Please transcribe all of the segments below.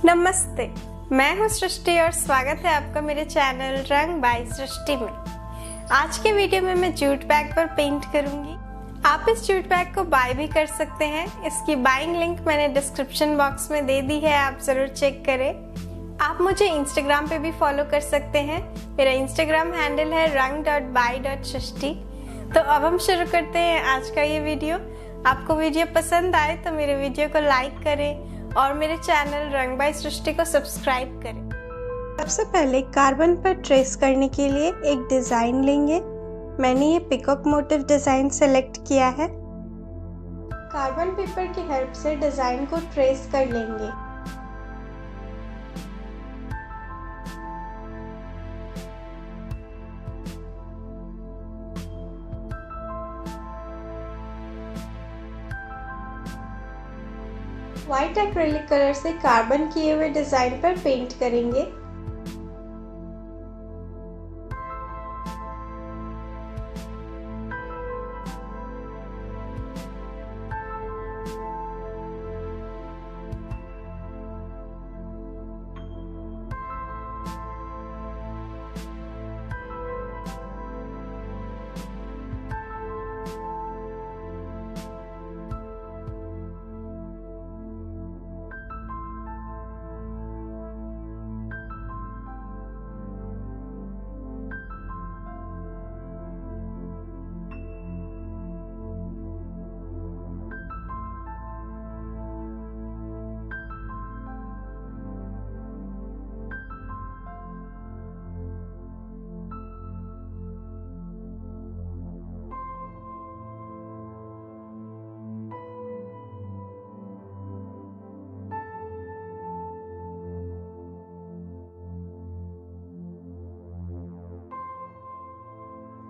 नमस्ते, मैं हूँ सृष्टि और स्वागत है आपका मेरे चैनल रंग बाय सृष्टि में। आज के वीडियो में मैं जूट बैग पर पेंट करूंगी। आप इस जूट बैग को बाय भी कर सकते हैं। इसकी बाइंग लिंक मैंने डिस्क्रिप्शन बॉक्स में दे दी है, आप जरूर चेक करें। आप मुझे इंस्टाग्राम पे भी फॉलो कर सकते हैं। मेरा इंस्टाग्राम हैंडल है rang.by.shrishti। तो अब हम शुरू करते हैं आज का ये वीडियो। आपको वीडियो पसंद आए तो मेरे वीडियो को लाइक करें और मेरे चैनल रंग बाय सृष्टि को सब्सक्राइब करें। सबसे पहले कार्बन पर ट्रेस करने के लिए एक डिज़ाइन लेंगे। मैंने ये पिकॉक मोटिव डिज़ाइन सेलेक्ट किया है। कार्बन पेपर की हेल्प से डिज़ाइन को ट्रेस कर लेंगे। व्हाइट एक्रेलिक कलर से कार्बन किए हुए डिजाइन पर पेंट करेंगे।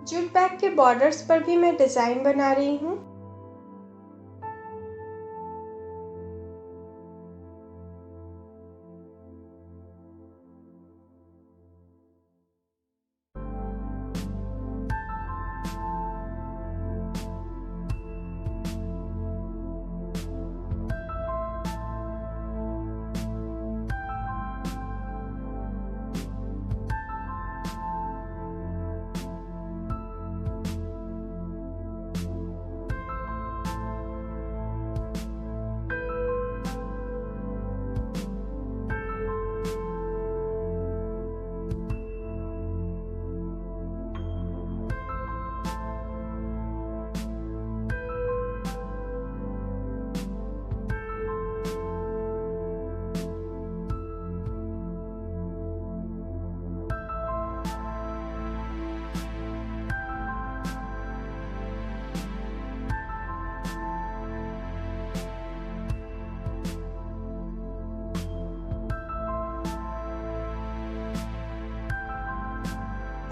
जूट बैग के बॉर्डर्स पर भी मैं डिजाइन बना रही हूँ।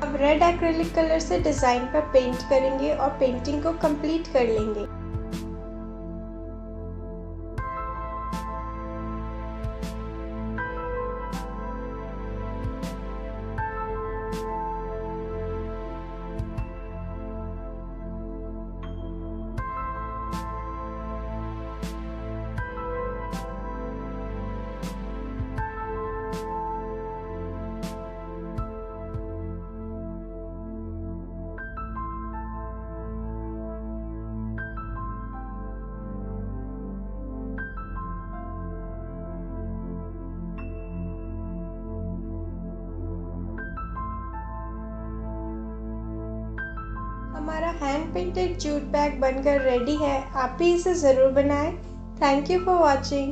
अब रेड एक्रेलिक कलर से डिजाइन पर पेंट करेंगे और पेंटिंग को कंप्लीट कर लेंगे। हमारा हैंड पेंटेड जूट बैग बनकर रेडी है। आप भी इसे ज़रूर बनाएं। Thank you for watching.